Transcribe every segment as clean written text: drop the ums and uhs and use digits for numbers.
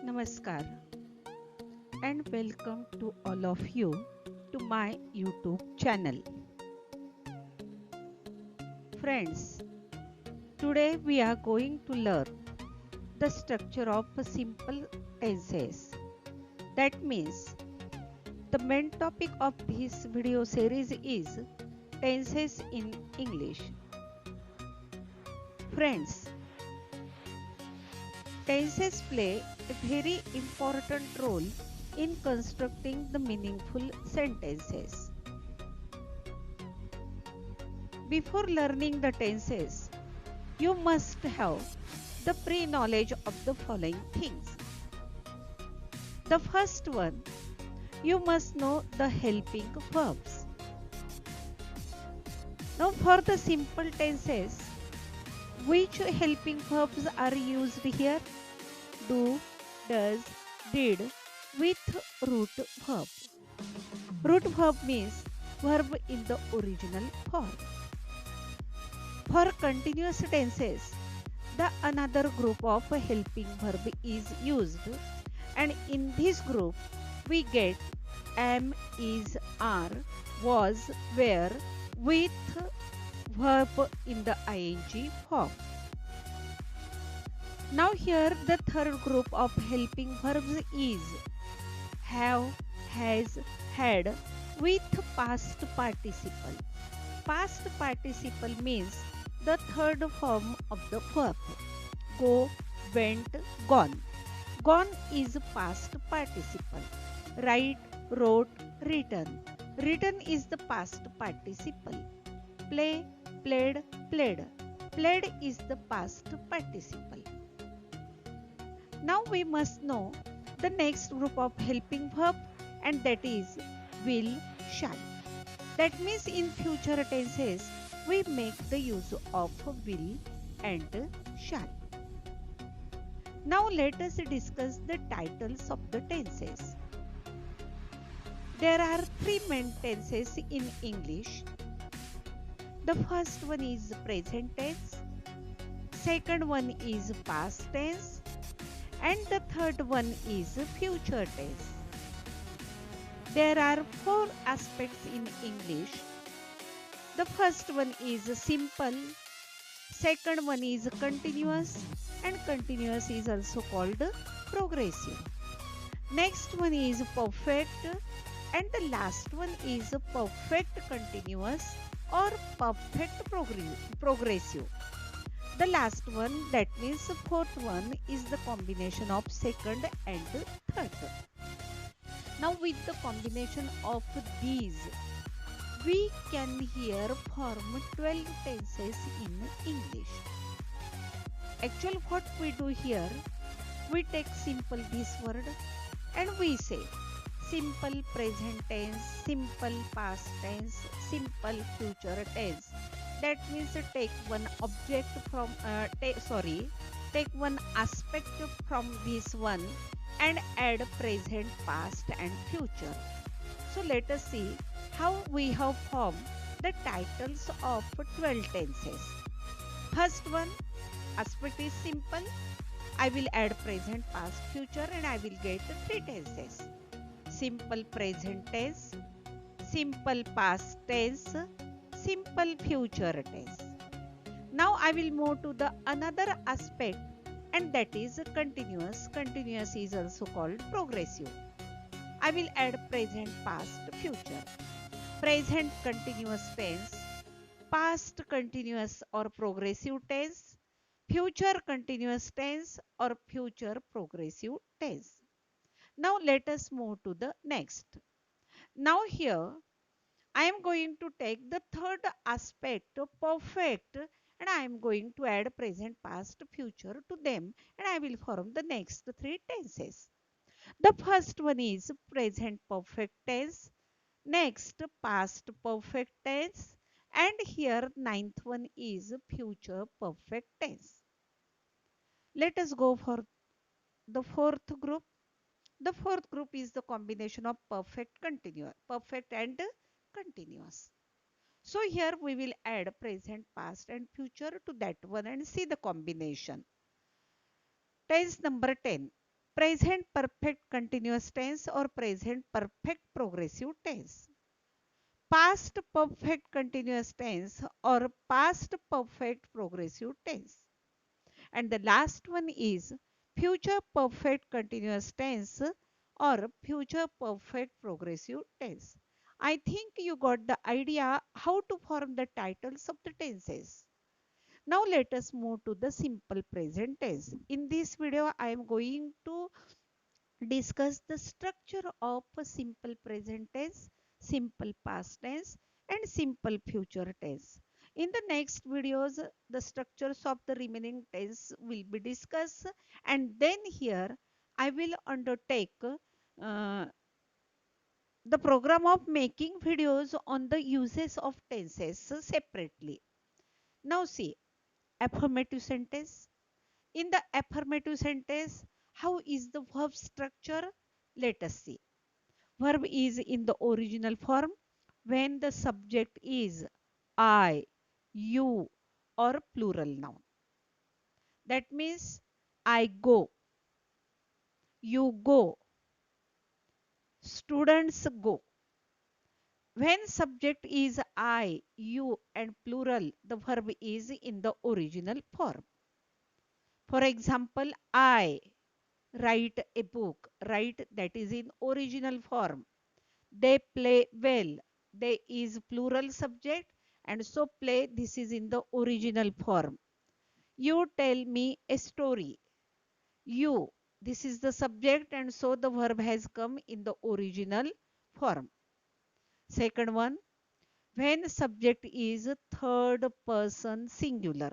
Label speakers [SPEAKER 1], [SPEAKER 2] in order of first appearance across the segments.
[SPEAKER 1] Namaskar and welcome to all of you to my YouTube channel. Friends, today we are going to learn the structure of simple tenses. That means the main topic of this video series is tenses in English. Friends, tenses play a very important role in constructing the meaningful sentences. Before learning the tenses, you must have the pre-knowledge of the following things. The first one, you must know the helping verbs. Now for the simple tenses, which helping verbs are used here? Do, does, did with root verb. Root verb means verb in the original form. For continuous tenses, the another group of helping verb is used, and in this group we get am, is, are, was, were with verb in the ing form. Now here the third group of helping verbs is have, has, had with past participle. Past participle means the third form of the verb. Go, went, gone. Gone is past participle. Write, wrote, written. Written is the past participle. Play, played, played. Played is the past participle. Now we must know the next group of helping verb, and that is will, shall. That means in future tenses we make the use of will and shall. Now let us discuss the titles of the tenses. There are three main tenses in English. The first one is present tense, second one is past tense, and the third one is future tense. There are four aspects in English. The first one is simple, second one is continuous, and continuous is also called progressive. Next one is perfect, and the last one is perfect continuous or perfect progressive. The last one, that means fourth one, is the combination of second and third. Now with the combination of these, we can here form 12 tenses in English. Actually what we do here, we take simple this word and we say simple present tense, simple past tense, simple future tense. That means take one object from take one aspect from this one and add present, past and future. So let us see how we have formed the titles of 12 tenses. First one, aspect is simple. I will add present, past, future and I will get three tenses. Simple present tense, simple past tense, simple future tense. Now I will move to the another aspect, and that is continuous. Continuous is also called progressive. I will add present, past, future. Present continuous tense, past continuous or progressive tense, future continuous tense or future progressive tense. Now let us move to the next. Now here I am going to take the third aspect of perfect, and I am going to add present, past, future to them, and I will form the next three tenses. The first one is present perfect tense, next past perfect tense, and here ninth one is future perfect tense. Let us go for the fourth group. The fourth group is the combination of perfect and continuous. So here we will add present, past and future to that one and see the combination. Tense number 10. present perfect continuous tense or present perfect progressive tense, past perfect continuous tense or past perfect progressive tense. And the last one is future perfect continuous tense or future perfect progressive tense. I think you got the idea how to form the titles of the tenses. Now let us move to the simple present tense. In this video, I am going to discuss the structure of a simple present tense, simple past tense, and simple future tense. In the next videos, the structures of the remaining tense will be discussed, and then here I will undertake the program of making videos on the uses of tenses separately. Now see, affirmative sentence. In the affirmative sentence, how is the verb structure? Let us see. Verb is in the original form when the subject is I, you, or plural noun. That means I go, you go, students go. When subject is I, you, and plural, the verb is in the original form. For example, I write a book, write that is in original form. They play well. They is plural subject and so play this is in the original form. You tell me a story. You, this is the subject and so the verb has come in the original form. Second one, when subject is third person singular.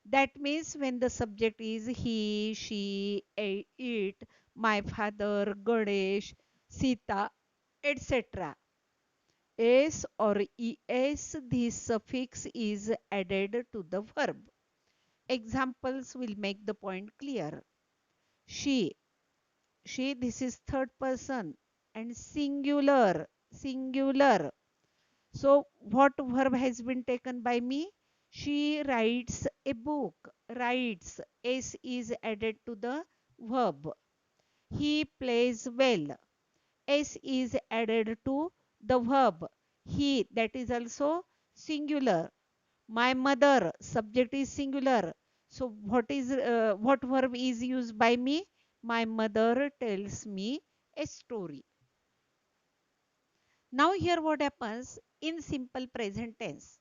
[SPEAKER 1] That means when the subject is he, she, it, my father, Ganesh, Sita, etc. S or es, this suffix is added to the verb. Examples will make the point clear. She, this is third person and singular, singular. So what verb has been taken by me? She writes a book. Writes. S is added to the verb. He plays well. S is added to the verb. He, that is also singular. My mother, subject is singular. So what verb is used by me? My mother tells me a story. Now here what happens in simple present tense.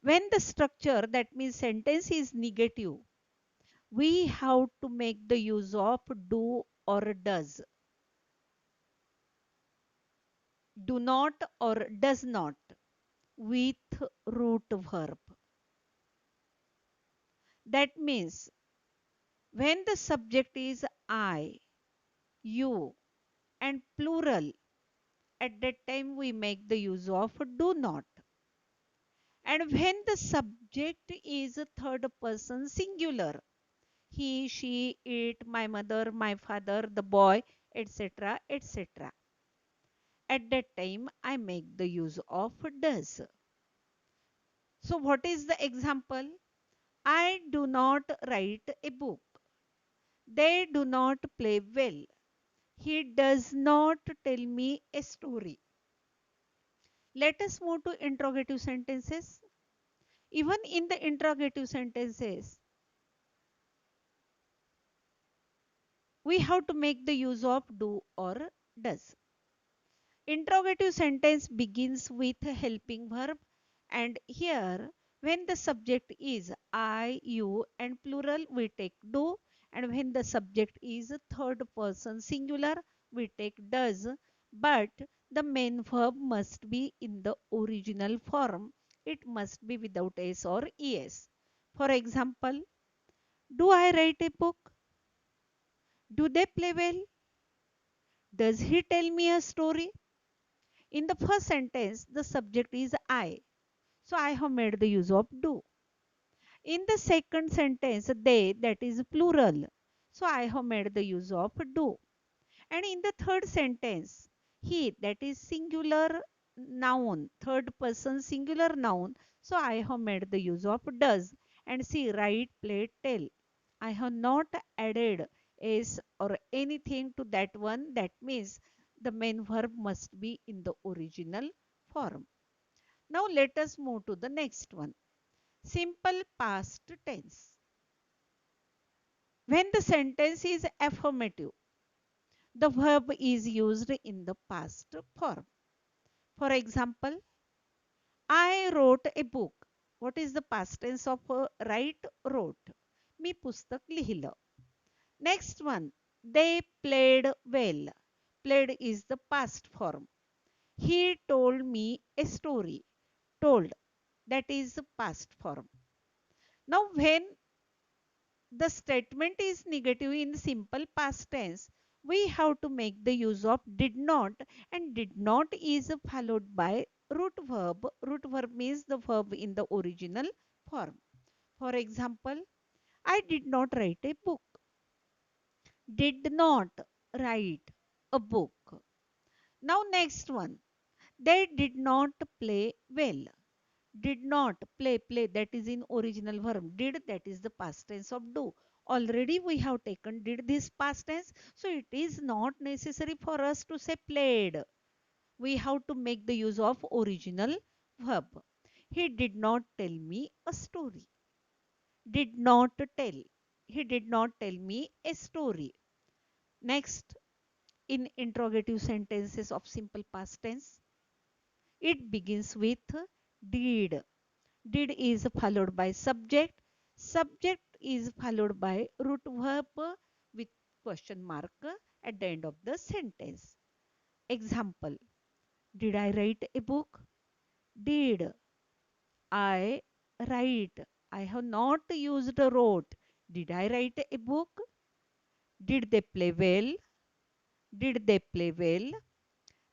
[SPEAKER 1] When the structure, that means sentence, is negative, we have to make the use of do or does. Do not or does not with root verb. That means when the subject is I, you, and plural, at that time we make the use of do not. And when the subject is a third person singular, he, she, it, my mother, my father, the boy, etc., etc. At that time, I make the use of does. So, what is the example? I do not write a book. They do not play well. He does not tell me a story. Let us move to interrogative sentences. Even in the interrogative sentences, we have to make the use of do or does. Interrogative sentence begins with a helping verb, and here when the subject is I, you, and plural we take do, and when the subject is third person singular we take does, but the main verb must be in the original form. It must be without s or es. For example, do I write a book? Do they play well? Does he tell me a story? In the first sentence, the subject is I. So I have made the use of do. In the second sentence, they, that is plural. So I have made the use of do. And in the third sentence, he, that is singular noun, third person singular noun. So I have made the use of does. And see, write, play, tell. I have not added s or anything to that one, that means the main verb must be in the original form. Now let us move to the next one. Simple past tense. When the sentence is affirmative, the verb is used in the past form. For example, I wrote a book. What is the past tense of write? Wrote. मी पुस्तक लिहिलं. Next one. They played well. Played is the past form. He told me a story. Told. That is the past form. Now when the statement is negative in simple past tense, we have to make the use of did not, and did not is followed by root verb. Root verb means the verb in the original form. For example, I did not write a book. Did not write a book. Now next one. They did not play well. Did not play, that is in original verb. Did, that is the past tense of do. Already we have taken did this past tense, so it is not necessary for us to say played. We have to make the use of original verb. He did not tell me a story. Did not tell. He did not tell me a story. Next, in interrogative sentences of simple past tense, it begins with did. Did is followed by subject. Subject is followed by root verb with question mark at the end of the sentence. Example. Did I write a book? Did I write? I have not used wrote. Did I write a book? Did they play well? Did they play well?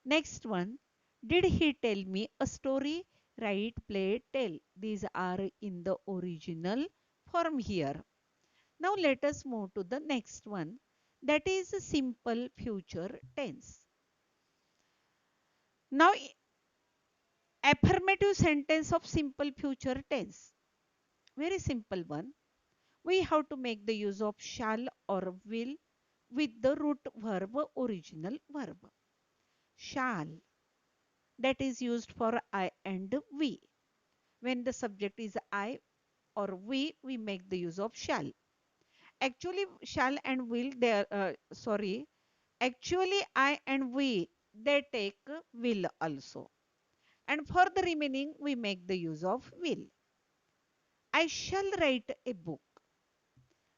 [SPEAKER 1] Next one. Did he tell me a story? Write, play, tell. These are in the original form here. Now let us move to the next one. That is simple future tense. Now affirmative sentence of simple future tense. Very simple one. We have to make the use of shall or will with the root verb, original verb. Shall, that is used for I and we. When the subject is I or we make the use of shall. Actually, shall and will, they are, actually I and we, they take will also. And for the remaining, we make the use of will. I shall write a book.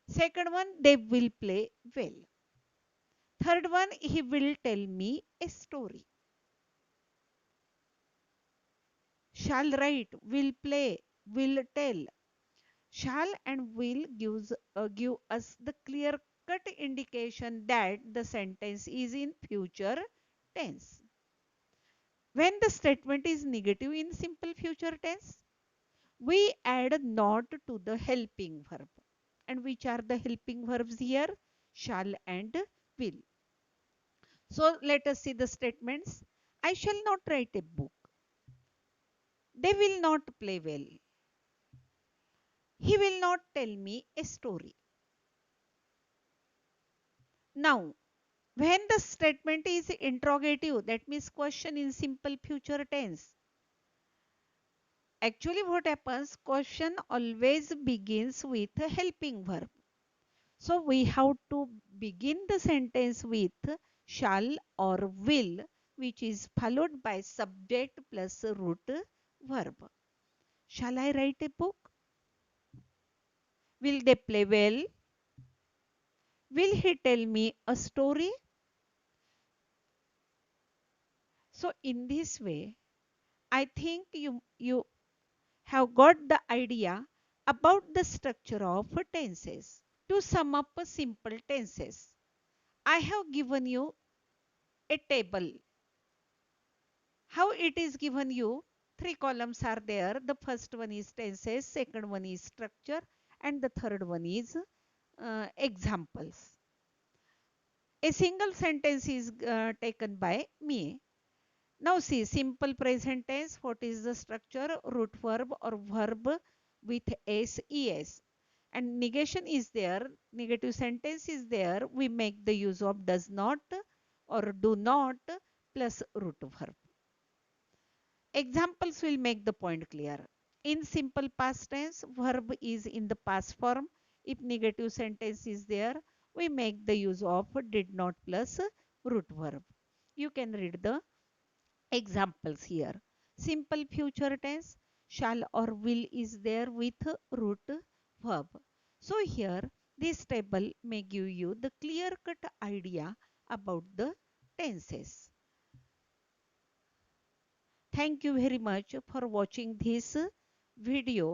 [SPEAKER 1] Second one, they will play well. Third one, he will tell me a story. Shall write, will play, will tell. Shall and will give us the clear cut indication that the sentence is in future tense. When the statement is negative in simple future tense, we add not to the helping verb. And which are the helping verbs here? Shall and will. So let us see the statements. I shall not write a book. They will not play well. He will not tell me a story. Now, when the statement is interrogative, that means question in simple future tense. Actually, what happens? Question always begins with a helping verb. So we have to begin the sentence with shall or will, which is followed by subject plus root verb. Shall I write a book? Will they play well? Will he tell me a story? So in this way, I think you have got the idea about the structure of tenses. To sum up simple tenses, I have given you a table. How it is given you? Three columns are there. The first one is tenses, second one is structure, and the third one is examples. A single sentence is taken by me. Now see, simple present tense, what is the structure? Root verb or verb with s, es. and negation is there, negative sentence is there, we make the use of does not or do not plus root verb. Examples will make the point clear. In simple past tense, verb is in the past form. If negative sentence is there, we make the use of did not plus root verb. You can read the examples here. Simple future tense, shall or will is there with root verb. So here this table may give you the clear cut idea about the tenses. Thank you very much for watching this video.